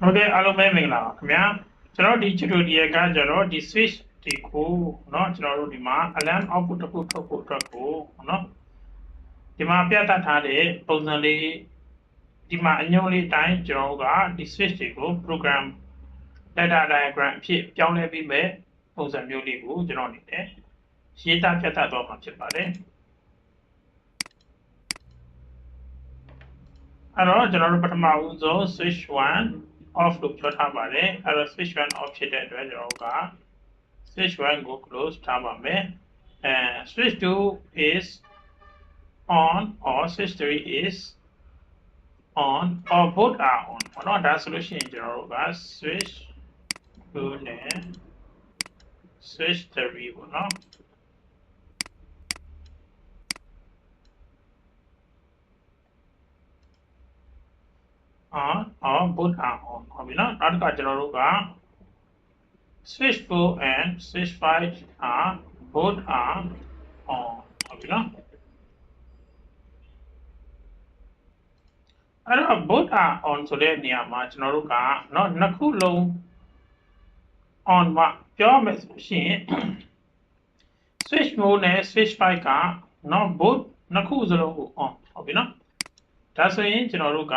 ဟုတ်ကဲ့အားလုံးပဲမင်္ဂလာပါခင်ဗျာကျွန်တော်ဒီ tutorial ကကျတော့ဒီ switch ဒီကိုเนาะကျွန်တော်တို့ဒီမှာ alarm output တစ်ခုထုတ်ဖို့အတွက်ကိုเนาะဒီမှာပြသထားတဲ့ပုံစံလေးဒီမှာအညွှန်းလေးတိုင်းကျွန်တော်တို့ကဒီ switch တွေကို program data diagram အဖြစ်ပြောင်းလဲပြီးမဲ့ပုံစံမျိုးလေးကိုကျွန်တော်အနေနဲ့ရေးသားပြသတော့မှာဖြစ်ပါတယ်အဲ့တော့ကျွန်တော်တို့ပထမဦးဆုံး switch 1 off လို့ပြောထားပါတယ်အဲ့တော့ switch 1 off ဖြစ်တဲ့အတွက်ကျွန်တော်တို့က switch 1 ကို close ထားပါမယ်switch 2 is on or switch 3 is on or both are on เนาะဒါဆိုလို့ရှိရင်ကျွန်တော်တို့က switch 2 နဲ့ switch 3ပေါ့เนาะon both are on ဟုတ်ပြီနော်နောက်တစ်ခါကျွန်တော်တို့က switch 4 and switch 5 are both are on ဟုတ်ပြီနော်အဲ့တော့ both are on ဆိုတဲ့နေရာမှာကျွန်တော်တို့ကเนาะနှစ်ခုလုံး on မှာပြောမယ်ဆိုရှင် switch 4နဲ့ switch 5ကเนาะ both နှစ်ခုစလုံးကို on ဟုတ်ပြီနော်ဒါဆိုရင်ကျွန်တော်တို့က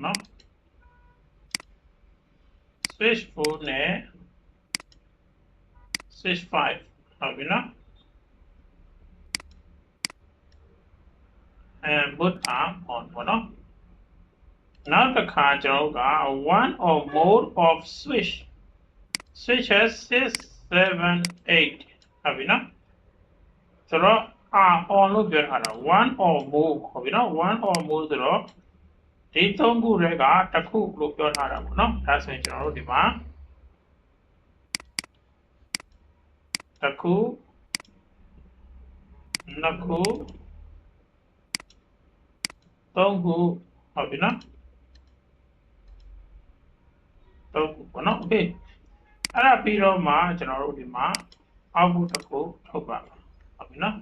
เนาะ switch 4နဲ့ switch 5ဟုတ်ပြီနော် and both are on ပေါ့နော်နောက်တစ်ခါကျွန်တော်တို့က one or more of switches 6 7 8ဟုတ်ပြီနော်ဆိုတော့ are on လို့ပြောထားတာ one or more ဟုတ်ပြီနော် one or more ဆိုတော့ဒီသုံးခုတွေကတစ်ခုလို့ပြောထားတာပေါ့နော်ဒါဆိုရင်ကျွန်တော်တို့ဒီမှာတစ်ခုနှစ်ခုသုံးခုဟုတ်ပြီနော်သုံးခုပေါ့နော် okay အဲ့ဒါပြီးတော့မှကျွန်တော်တို့ဒီမှာ output တစ်ခုထုတ်ပါမယ်ဟုတ်ပြီနော်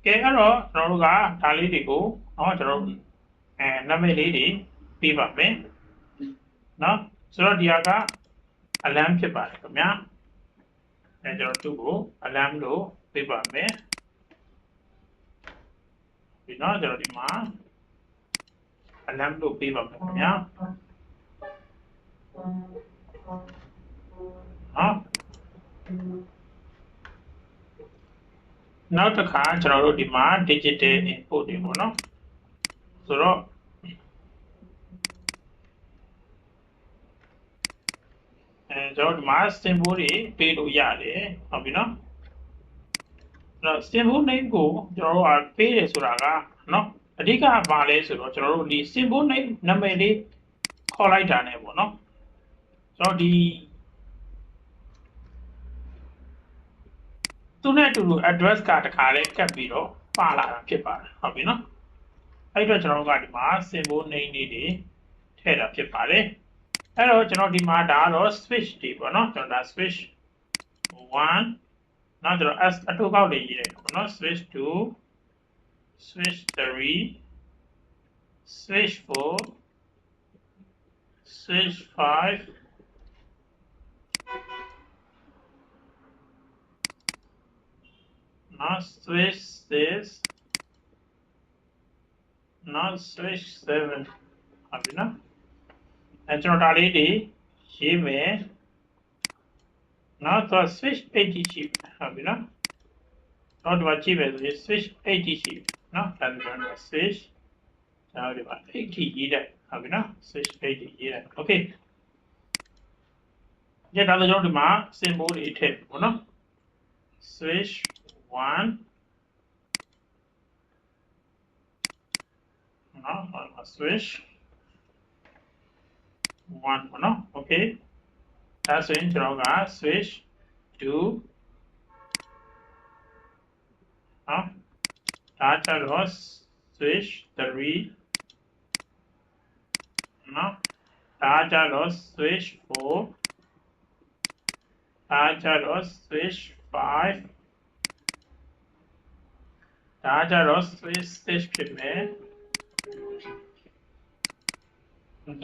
ကဲအဲ့တော့ကျွန်တော်တို့ကဒါလေးတွေကိုเนาะကျွန်တော်တို့နာမည်လေးတွေပေးပါမယ်เนาะဆိုတော့ဒီဟာက alarm ဖြစ်ပါတယ်ခင်ဗျာကျွန်တော်တို့ကို alarm လို့ပေးပါမယ်ဒီเนาะကျွန်တော်ဒီမှာ alarm လို့ပေးပါမယ်ခင်ဗျာနောက်တစ်ခါကျွန်တော်တို့ဒီမှာ digital input တွေပေါ့နော်ဆိုတော့ကျွန်တော်ဒီမှာ symbol တွေပေးလို့ရတယ်ဟုတ်ပြီနော်အဲ့တော့ symbol name ကိုကျွန်တော်တို့ပေးတယ်ဆိုတာကနော်အဓိကဘာလဲဆိုတော့ကျွန်တော်တို့ဒီ symbol name နာမည်လေးခေါ်လိုက်တာ ਨੇ ပေါ့နော်ကျွန်တော်ဒီသူနဲ့အတူတူ address ကတခါလေးကပ်ပြီးတော့ပါလာတာဖြစ်ပါတယ်ဟုတ်ပြီနော်အဲ့တော့ကျွန်တော်တို့ကဒီမှာ symbol name လေးတွေထည့်တာဖြစ်ပါတယ်အဲ့တော့ကျွန်တော်ဒီမှာဒါကတော့ switch တွေပေါ့နော်ကျွန်တော်ဒါ switch 1နောက်ကျွန်တော် s အတူကောက်တွေရေးတယ်ပေါ့နော် switch 2 switch 3 switch 4 switch 5 now switch 6 now switch 7ဟုတ်ပြီနော်ကျွန်တော်ဒါလေးတွေရေးမယ်နောက်တော့ switch 80ရှိဟုတ်ပြီနော်နောက်ဒီမှာကြည့်မယ်ဆိုရင် switch 80ရှိနော်ဒါကျွန်တော် switch ဒါဒီမှာ80ရေးတယ်ဟုတ်ပြီနော် switch 80ရေးတယ် okay ညဒါဆိုကျွန်တော်ဒီမှာ symbol တွေထည့်ပေါ့နော် switch 1နော် switch 1ပေါ့နော် okay ဒါဆိုရင်ကျွန်တော်က switch 2နော်ဒါကြတော့ switch 3 နော်ဒါကြတော့ switch 4ဒါကြတော့ switch 5ဒါကြတော့ switch 6ဖြစ်မယ်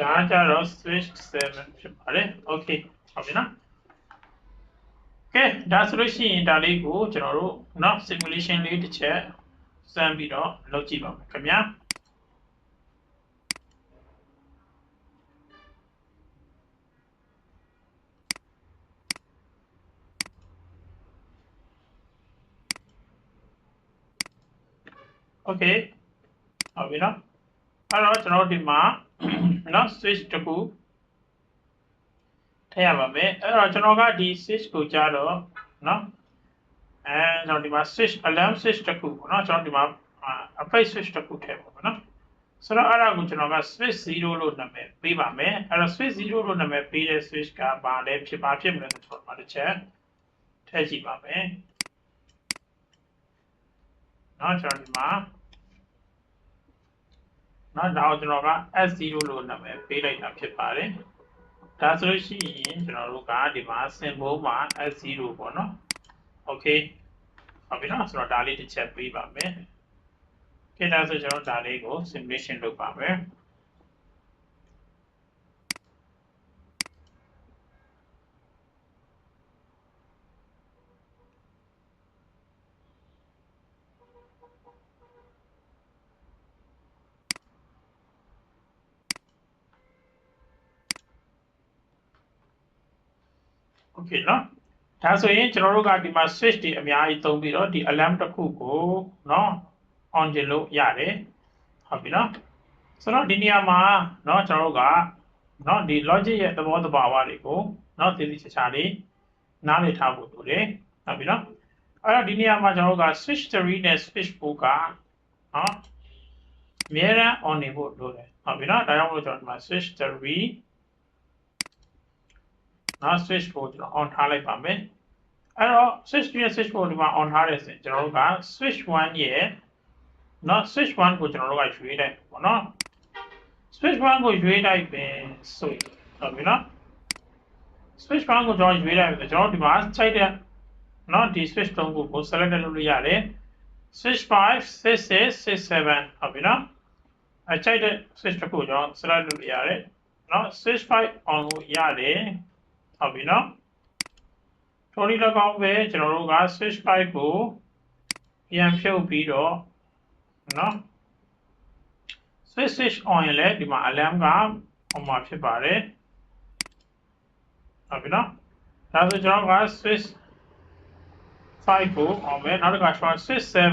ဒါကြတော့ switch 7ဖြစ်ပါတယ် okay ဟုတ်ပြီနော်ကဲဒါဆိုလို့ရှိရင်ဒါလေးကိုကျွန်တော်တို့เนาะ simulation လေးတစ်ချက်စမ်းပြီးတော့လုပ်ကြည့်ပါမယ်ခင်ဗျာโอเคဟုတ်ပြီနော်အဲ့တော့ကျွန်တော်ဒီမှာเนาะ switch တစ်ခုထည့်ရပါမယ်အဲ့တော့ကျွန်တော်ကဒီ switch ကိုကြားတော့เนาะကျွန်တော်ဒီမှာ switch alarm switch တစ်ခုပေါ့เนาะကျွန်တော်ဒီမှာအပိတ် switch တစ်ခုထည့်ပါမယ်เนาะဆိုတော့အဲ့ဒါကိုကျွန်တော်က switch 0လို့နာမည်ပေးပါမယ်အဲ့တော့ switch 0လို့နာမည်ပေးတဲ့ switch ကဘာလဲဖြစ်မလဲဆိုတော့ကျွန်တော်တစ်ချက်ထည့်ကြည့်ပါမယ်เนาะကျွန်တော်ဒီမှာနော်ဒါကိုကျွန်တော်က S0 လို့နာမည်ပေးလိုက်တာဖြစ်ပါတယ်ဒါဆိုလို့ရှိရင်ကျွန်တော်တို့ကဒီမှာ symbol မှာ S0 ပေါ့နော် okay ဟုတ်ပြီနော်ဆိုတော့ဒါလေးတစ်ချက်ပေးပါမယ်ကဲဒါဆိုကျွန်တော်ဒါလေးကို simulation လုပ်ပါမယ်โอเคเนาะဒါဆိုရင်ကျွန်တော်တို့ကဒီမှာ switch တွေအများကြီးသုံးပြီးတော့ဒီ alarm တစ်ခုကိုเนาะ on ကျင်လို့ရတယ်ဟုတ်ပြီเนาะဆိုတော့ဒီနေရာမှာเนาะကျွန်တော်တို့ကเนาะဒီ logic ရဲ့သဘောတဘာဝတွေကိုเนาะသိသိချာချာလေးနားလည်ထားဖို့လိုတယ်ဟုတ်ပြီเนาะအဲ့တော့ဒီနေရာမှာကျွန်တော်တို့က switch 3နဲ့ switch 4ကเนาะအများအား on နေဖို့လိုတယ်ဟုတ်ပြီเนาะဒါကြောင့်မို့ကျွန်တော်ဒီမှာ switch 3နော် switch ကိုကျွန်တော် on ထားလိုက်ပါမယ်အဲ့တော့ switch 2နဲ့ switch 4ဒီမှာ on ထားတယ်ဆိုရင်ကျွန်တော်တို့က switch 1ရဲ့နော် switch 1ကိုကျွန်တော်တို့ကရွေးလိုက်ပေါ့နော် switch 1ကိုရွေးလိုက်ပဲဆိုရင်ဟုတ်ပြီနော် switch 1ကိုကျွန်တော်ရွေးလိုက်ပြီကျွန်တော်ဒီမှာချိန်တဲ့နော်ဒီ switch 3ကို select လုပ်လို့ရတယ် switch 5 6 6 6 7ဟုတ်ပြီနော်အချိန်တဲ့ switch တစ်ခုကျွန်တော် select လုပ်လို့ရတယ်နော် switch 5 on လို့ရတယ်ဟုတ်ပြီနော်ထိုနည်း၎င်းပဲကျွန်တော်တို့က switch 5ကိုပြန်ဖြုတ်ပြီးတော့နော် switch on ရင်လည်းဒီမှာ alarm က on မှာဖြစ်ပါတယ်ဟုတ်ပြီနော်ဒါဆိုကျွန်တော်က switch 5ကို on မယ်နောက်တစ်ခါ switch 7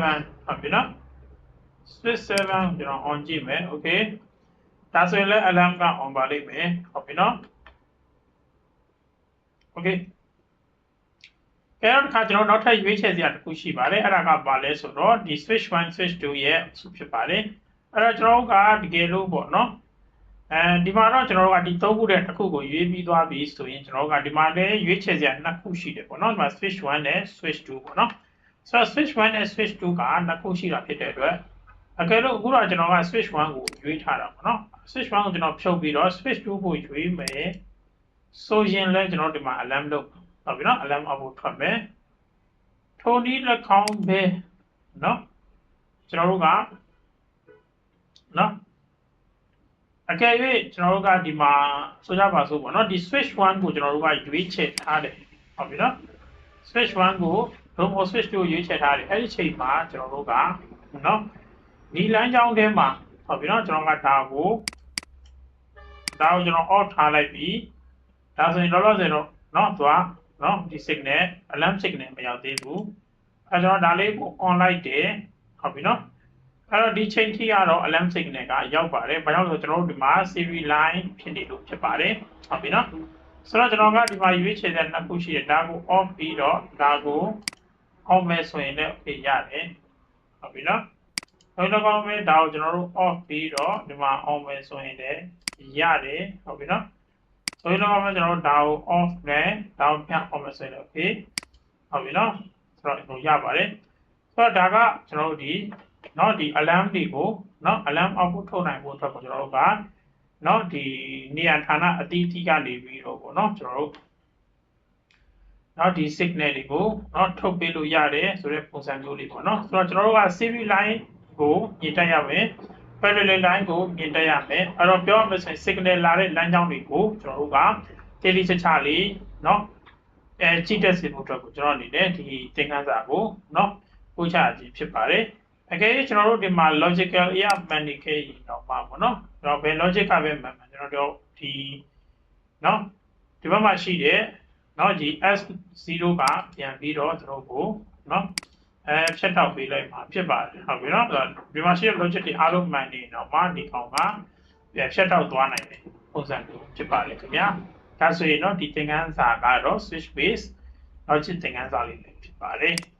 ဟုတ်ပြီနော် switch 7ကျွန်တော် on ကြည့်မယ် okay ဒါဆိုရင်လည်း alarm က on ပါလိမ့်မယ်ဟုတ်ပြီနော်okay ကဲတော့ခါကျွန်တော်နောက်ထပ်ရွေးချယ်စရာတစ်ခုရှိပါတယ်အဲ့ဒါကဘာလဲဆိုတော့ဒီ switch 1 switch 2ရဲ့အစုဖြစ်ပါတယ်အဲ့တော့ကျွန်တော်တို့ကတကယ်လို့ပေါ့နော်ဒီမှာတော့ကျွန်တော်တို့ကဒီ၃ခုတဲ့တစ်ခုကိုရွေးပြီးသွားပြီဆိုရင်ကျွန်တော်တို့ကဒီမှာလည်းရွေးချယ်စရာနှစ်ခုရှိတယ်ပေါ့နော်ဒီမှာ switch 1နဲ့ switch 2ပေါ့နော်ဆိုတော့ switch 1နဲ့ switch 2ကနှစ်ခုရှိတာဖြစ်တဲ့အတွက်အကယ်လို့အခုတော့ကျွန်တော်က switch 1ကိုရွေးထားတာပေါ့နော် switch 1ကိုကျွန်တော်ဖြုတ်ပြီးတော့ switch 2ကိုရွေးမယ်ဆိုရင်လည်းကျွန်တော်ဒီမှာ alarm လုပ်ဟုတ်ပြီနော် alarm အဖို့ထွက်မယ်ထိုနည်း၎င်းပဲနော်ကျွန်တော်တို့ကနော်အကယ်၍ကျွန်တော်တို့ကဒီမှာဆိုကြပါစို့ပေါ့နော်ဒီ switch 1ကိုကျွန်တော်တို့ကရွေးချယ်ထားတယ်ဟုတ်ပြီနော် switch 1ကိုဒုံမို့ switch 2ကိုရွေးချယ်ထားတယ်အဲ့ဒီချိန်မှာကျွန်တော်တို့ကနော်ဒီလမ်းကြောင်းထဲမှာဟုတ်ပြီနော်ကျွန်တော်ကဒါကိုကျွန်တော် off ထားလိုက်ပြီဒါဆိုရင်လောလောဆယ်တော့နော်သွားနော်ဒီ signal alarm signal မရောက်သေးဘူးအဲကျွန်တော်ဒါလေးကို on လိုက်တယ်ဟုတ်ပြီနော်အဲ့တော့ဒီချိန်ထိကတော့ alarm signal ကရောက်ပါတယ်ဘာကြောင့်လဲဆိုတော့ကျွန်တော်တို့ဒီမှာ serial line ဖြစ်နေလို့ဖြစ်ပါတယ်ဟုတ်ပြီနော်ဆိုတော့ကျွန်တော်ကဒီမှာရွေးချယ်တဲ့နှစ်ခုရှိတယ်ဒါကို off ပြီးတော့ဒါကို on မယ်ဆိုရင်လည်း okay ရတယ်ဟုတ်ပြီနော်နောက်တစ်ခါမှဒါကိုကျွန်တော်တို့ off ပြီးတော့ဒီမှာ on မယ်ဆိုရင်လည်းရတယ်ဟုတ်ပြီနော်ဆိုရင်တော့ကျွန်တော်တို့ဒါကို off နဲ့ဒါကိုပြန် on မယ်ဆိုရင်လည်း okay ဟုတ်ပြီနော်ဆိုတော့ရပါတယ်ဆိုတော့ဒါကကျွန်တော်တို့ဒီနော်ဒီ alarm တွေကိုနော် alarm output ထုတ်နိုင်ဖို့အတွက်ကိုကျွန်တော်တို့က เนาะဒီနေရာဌာနအသီးသီးကနေပြီးတော့ပေါ့เนาะကျွန်တော်တို့เนาะဒီ signal တွေကိုเนาะထုတ်ပေးလို့ရတယ်ဆိုတဲ့ပုံစံမျိုးလေးပေါ့เนาะဆိုတော့ကျွန်တော်တို့က CV line ကိုမြင်တက်ရမယ် parallel line ကိုမြင်တက်ရမယ်အဲ့တော့ပြောရမယ်ဆိုရင် signal လာတဲ့လမ်းကြောင်းတွေကိုကျွန်တော်တို့က tele ချချလေးเนาะကြည့်တက်စေဖို့အတွက်ကိုကျွန်တော်အနေနဲ့ဒီသင်ခန်းစာကိုเนาะပို့ချခြင်းဖြစ်ပါတယ်အကယ်၍ကျွန်တော်တို့ဒီမှာ logical အရမှန်နေခဲ့ရင်တော့ပါပေါ့နော်။ကျွန်တော်ဘယ် logic ကပဲမှန်မှန်ကျွန်တော်တို့ဒီနော်ဒီဘက်မှာရှိတဲ့နော်ဒီ S0 ကပြန်ပြီးတော့ကျွန်တော်ကိုနော်ဖြတ်တောက်ပေးလိုက်မှာဖြစ်ပါတယ်ဟုတ်ပြီနော်ဒီမှာရှိတဲ့ logic တွေအားလုံးမှန်နေတော့မှဒီကောင်ကဖြတ်တောက်သွားနိုင်တယ်ပုံစံမျိုးဖြစ်ပါလေခင်ဗျာ။ဒါဆိုရင်တော့ဒီသင်ခန်းစာကတော့ switch base logic သင်ခန်းစာလေးဖြစ်ပါတယ်။